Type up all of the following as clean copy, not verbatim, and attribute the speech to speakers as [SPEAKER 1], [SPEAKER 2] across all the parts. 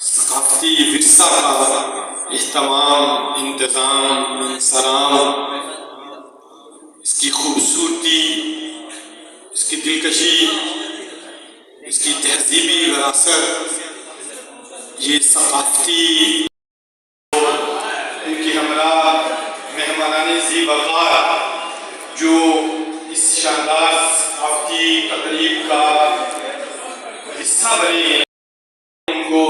[SPEAKER 1] ثقافتی ورثہ کا اہتمام، انتظام، انصرام، اس کی خوبصورتی، اس کی دلکشی، اس کی تہذیبی وراثت، یہ ثقافتی ان کی ہمراہ مہمانان ذی وقار جو اس شاندار ثقافتی تقریب کا حصہ بنے، ان کو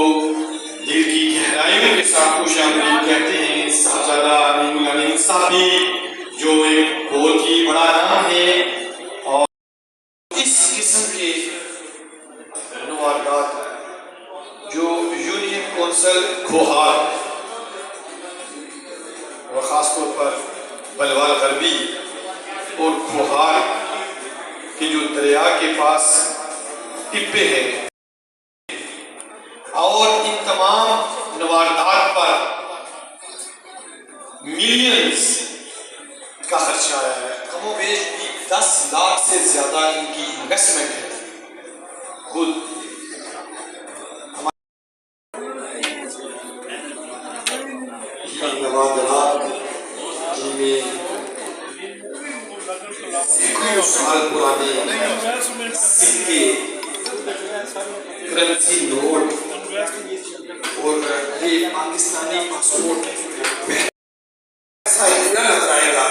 [SPEAKER 1] دل کی گہرائیوں کے ساتھ خوش آمدید کہتے ہیں۔ صاحبزادہ نعیم اللہ نعیم صاحب بھی جو ایک بہت ہی بڑا نام ہے، اور اس قسم کے نوادرات جو یونین کونسل کھوہار اور خاص طور پر بلوال غربی اور کھوہار کے جو دریا کے پاس ٹپے ہیں، اور ان تمام نوادرات پر ملینز کا خرچہ آیا ہے، کم و بیش 10 لاکھ سے زیادہ ان کی انویسٹمنٹ ہے۔ خود نوادرات جن میں سینکڑوں سال پرانے سکے، کرنسی نوٹ اور یہ پاکستانی پاسپورٹ ایسا ہیرا نظر آئے گا۔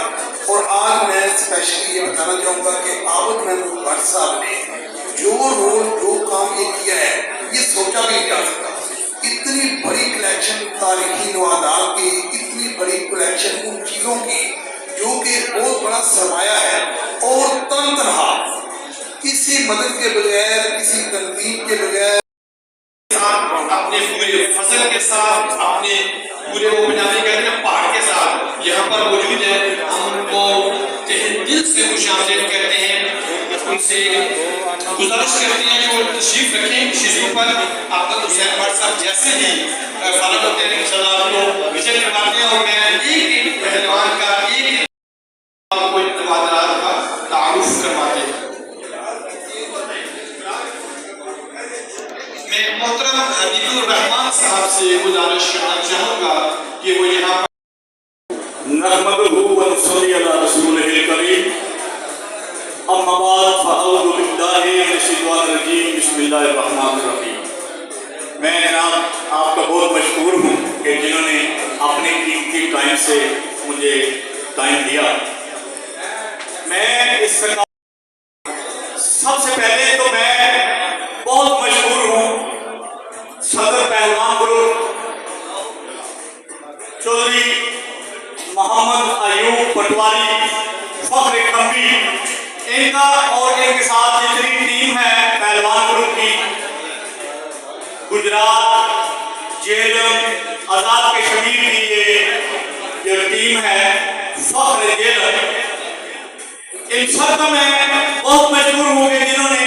[SPEAKER 1] اور آج میں اسپیشلی یہ بتانا چاہوں گا کہ عابد محمود بٹ صاحب نے جو رول، جو کام یہ کیا ہے، یہ سوچا بھی نہیں جا سکتا۔ اتنی بڑی کلیکشن تاریخی نوادرات کی، اتنی بڑی کلیکشن ان چیزوں کی جو کہ بہت بڑا سرمایہ ہے، اور تنہا کسی مدد کے بغیر، کسی تنظیم کے بغیر، اپنے پورے فضل کے ساتھ، اپنے پورے وہ پنجابی کہتے ہیں پہاڑ کے ساتھ یہاں پر موجود ہے۔ ہم ان کو تہہ دل سے خوش آمدید کہتے ہیں، ان سے گزارش کرتے ہیں کہ وہ تشریف رکھیں چیزوں پر۔ آقا حسین بٹ صاحب جیسے ہی فارغ ہوتے ہیں انشاءاللہ آپ کو وزٹ کرواتے ہیں، اور میں ایک پہلوان کا ایک آپ کو نوادرات کا تعارف کرواتے ہیں۔ میں محترم حبیب الرحمان صاحب سے گزارش کرنا چاہوں گا کہ وہ یہاں پر
[SPEAKER 2] نحمدہ و نصلی علی رسولہ الکریم، اما بعد فاعوذ باللہ من الشیطان الرجیم، بسم اللہ الرحمن الرحیم۔ میں جناب آپ کا بہت مشکور ہوں کہ جنہوں نے اپنے قیمتی ٹائم سے مجھے ٹائم دیا۔ میں اس سے سب سے پہلے تو میں بہت مشہور ہوں صدر پہلوان گروپ چودھری محمد ایوب پٹواری فخر کھمبی، ان کا اور ان کے ساتھ جتنی ٹیم ہے پہلوان گروپ کی، گجرات، جیلم، آزاد کشمیر کی یہ ٹیم ہے فخر جیلم، ان سب کا میں بہت مشکور ہوں کہ جنہوں نے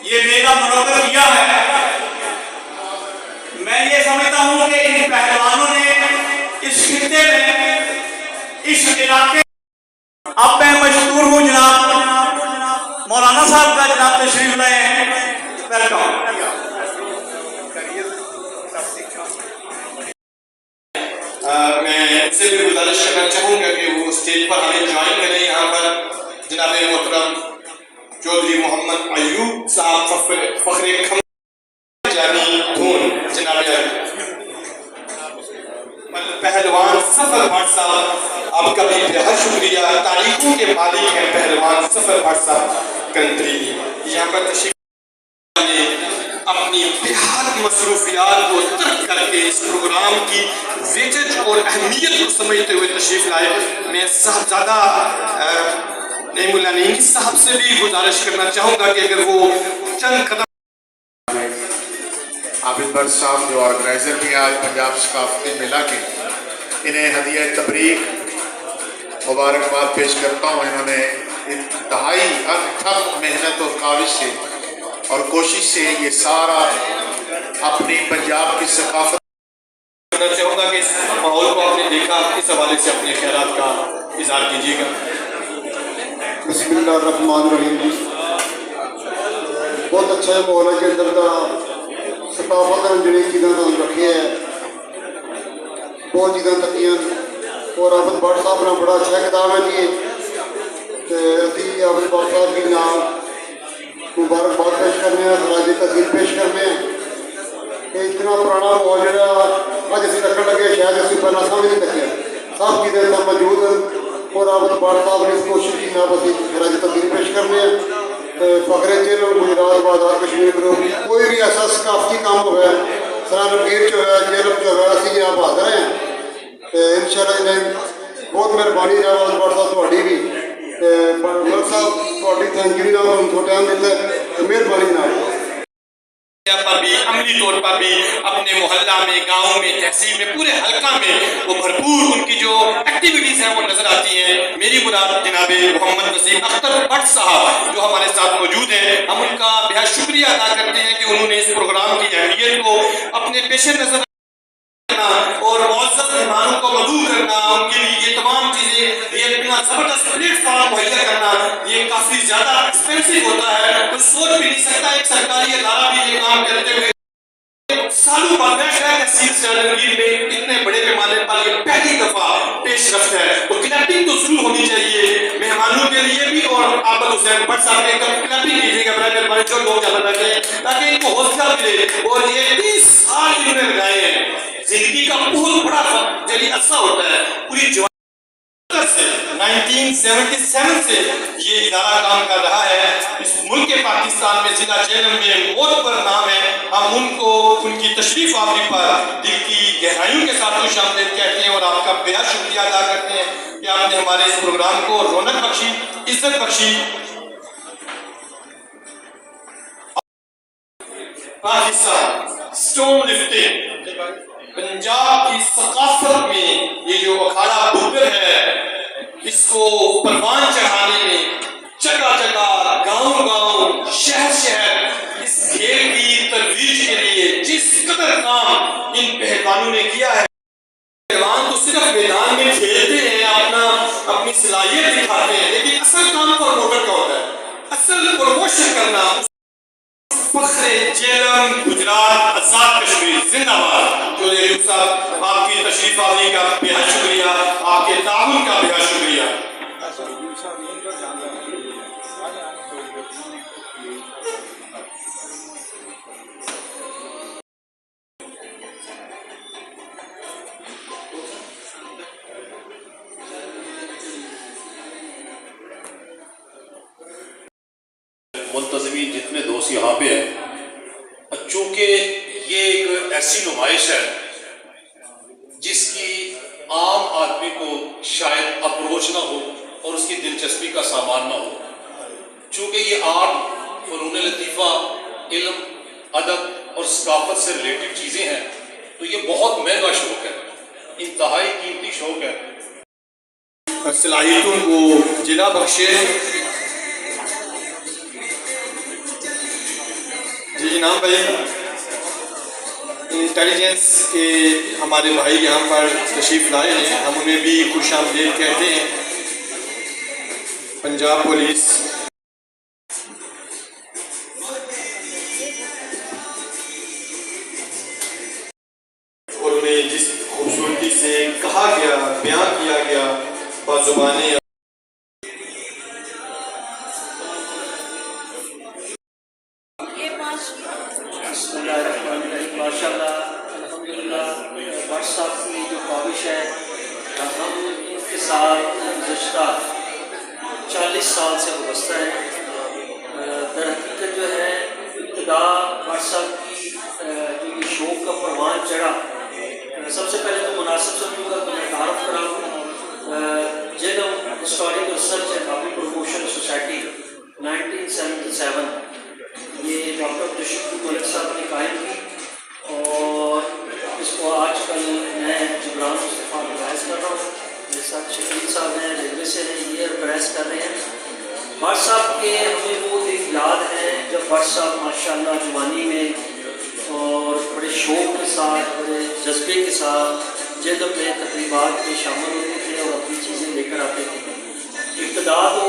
[SPEAKER 2] یہ میلہ منعقد کیا ہے۔ میں یہ سمجھتا ہوں کہ ان پہلوانوں نے اس خطے میں، اس علاقے، اب میں مشکور ہوں جناب مولانا صاحب کا، جناب تشریف لائے ہیں، ویلکم۔
[SPEAKER 1] میں ان سے بھی گزارش کرنا چاہوں گا کہ وہ اسٹیج پر ہمیں جوائن کریں۔ یہاں پر جناب محترم چودھری محمد ایوب صاحب فخر کھمبی جانی دھون، جناب پہلوان ظفر بٹ صاحب، آپ کا بھی بہت شکریہ، تاریخوں کے مالک ہیں پہلوان ظفر بٹ صاحب کنٹری۔ یہاں پر تشریف نے اپنی بہت مصروفیات کو ترک کر کے اس پروگرام کی ویٹیج اور اہمیت کو سمجھتے ہوئے تشریف لائے۔ میں صاحبزادہ نعیم اللہ نعیم صاحب سے بھی گزارش کرنا چاہوں گا کہ اگر وہ چند قدم۔
[SPEAKER 3] عابد بٹ صاحب جو آرگنائزر بھی آج پنجاب ثقافتی میلہ کے، انہیں ہدیہ تبریک مبارکباد پیش کرتا ہوں۔ انہوں نے انتہائی انتھک محنت اور کاوش سے اور کوشش سے یہ سارا اپنی پنجاب کی ثقافت
[SPEAKER 1] کرنا چاہوں گا کہ اس ماحول کو آپ نے دیکھا، اس حوالے سے اپنے خیالات کا اظہار کیجیے گا۔
[SPEAKER 4] بسم اللہ الرحمن الرحیم جی بہت اچھا ماحول ہے کہ اندر کا ثقافت جڑی چیزاں رکھی ہے بہت چیزاں تکیاں اور آپ بٹ صاحب نے بڑا اچھا کتاب ہے جی ابھی آپ بٹ صاحب کے نام مبارکباد پیش کرنے ہیں خراج تحسین پیش کرنے ہیں کہ اتنا پرانا ماحول جہاں اج اِسی رکھنے لگے شاید اسی پہلے سمجھ نہیں سکے سب چیزیں سب موجود ہیں اور آپ بٹ صاحب نے اس کوشش کی آپ اسی خراج تحسین پیش کرنے ہیں فخر چہل گجرات بازار کشمیر گروپ کوئی بھی ایسا ثقافتی کام ہوا ہے سرانگیر جو ہے جیلم جو ہے اسی آپ حاضر ہیں ان شاء اللہ بہت مہربانی ہے بٹ صاحب تھوڑی بھی ملک صاحب تھوڑی تھینک یو جناب ہم تھوڑا ٹائم دیتے ہیں مہربانی جناب
[SPEAKER 5] پر بھی عملی طور پر بھی اپنے محلہ میں گاؤں میں تحصیل میں پورے حلقہ میں وہ بھرپور ان کی جو ایکٹیویٹیز ہیں وہ نظر آتی ہیں میری مراد جناب محمد وسیم اختر بٹ صاحب جو ہمارے ساتھ موجود ہیں ہم ان کا بہت شکریہ ادا کرتے ہیں کہ انہوں نے اس پروگرام کی اہمیت کو اپنے پیش نظر اور معزز مہمانوں کو مدعو کرنا ان کے لیے یہ تمام چیزیں یہ اتنا زبردست پلیٹ فارم مہیا کرنا یہ کافی زیادہ ایکسپینسو ہوتا ہے کوئی سوچ بھی نہیں سکتا ایک سرکاری ادارہ بھی یہ کام کرتے ہوئے سالوں بعد تحصیل سرانگیر میں اتنے بڑے پیمانے پر یہ پہلی دفعہ پیش رفت ہے تو کلیپنگ تو ضرور ہونی چاہیے مہمانوں کے لیے بھی اور آپ حسین بٹ صاحب کے کلیپنگ کیجیے گا برائے مہربانی جو لوگ یہاں بیٹھے ہیں تاکہ ان کو حوصلہ ملے اور یہ 30 سال انہوں نے لگائے ہیں زندگی کا بہت بڑا جلی عرصہ ہوتا ہے پوری جوانی سے 1977 سے یہ ادارہ کام کر رہا ہے اس ملک پاکستان میں ضلع جہلم میں موت پر نام ہے ہم ان کو ان کی تشریف آوری پر دل کی گہرائیوں کے ساتھ خوش آمدید کہتے ہیں اور آپ کا بہت شکریہ ادا کرتے ہیں کہ آپ نے ہمارے اس پروگرام کو رونق بخشی عزت بخشی پاکستان سٹون لفٹنگ پنجاب کی ثقافت میں یہ جو اکھاڑا بکر ہے اس کو پروان چڑھانے میں جگہ جگہ گاؤں گاؤں شہر شہر اس کھیل کی ترویج کے لیے جس قدر کام ان پہلوانوں نے کیا ہے پہلوان تو صرف میدان میں کھیلتے ہیں اپنی صلاحیت دکھاتے ہیں لیکن اصل کام پروموٹر کا ہوتا ہے اصل پروموشن کرنا فخر جہلم گجرات آزاد کشمیر زندہ باد جو ایوب صاحب آپ کی تشریف آوری کا بہت شکریہ آپ کے تعاون کا بہت شکریہ
[SPEAKER 6] منتظمین جتنے دوست یہاں پہ ہیں چونکہ یہ ایک ایسی نمائش ہے جس کی عام آدمی کو شاید اپروچ نہ ہو اور اس کی دلچسپی کا سامان نہ ہو چونکہ یہ آرٹ فنون لطیفہ علم ادب اور ثقافت سے ریلیٹڈ چیزیں ہیں تو یہ بہت مہنگا شوق ہے انتہائی قیمتی شوق ہے
[SPEAKER 5] صلاحیتوں کو جلا بخشے جی جناب بھائی انٹیلیجنس کے ہمارے بھائی یہاں پر تشریف لائے ہیں ہم انہیں بھی خوش آمدید کہتے ہیں پنجاب پولیس اور انہیں جس خوبصورتی سے کہا گیا بیان کیا گیا بازبانیں
[SPEAKER 7] ماشاء اللہ الحمدللہ بٹ صاحب کی جو کاوش ہے ہم ان کے ساتھ گزشتہ 40 سال سے وابستہ ہیں در حقیقت جو ہے ابتدا بٹ صاحب کی جو یہ شوق کا پروان چڑھا سب سے پہلے تو مناسب سمجھوں گا کہ میں تعارف کراؤں Jhelum historical research and hobby promotion society 1977 یہ ڈاکٹر عبدالشکور ملک صاحب نے قائم کی اور اس کو آج کل میں جبران مصطفیٰ آرگنائز کر رہا ہوں میرے ساتھ شکیل صاحب ہیں ریلوے سے ہیں یہ آرگنائز کر رہے ہیں بٹ صاحب کے ہمیں وہ دن یاد ہے جب بٹ صاحب ماشاء اللہ جوانی میں اور بڑے شوق کے ساتھ بڑے جذبے کے ساتھ جہلم میں تقریبات میں شامل ہوتے تھے اور اپنی چیزیں لے کر آتے تھے ابتدا تو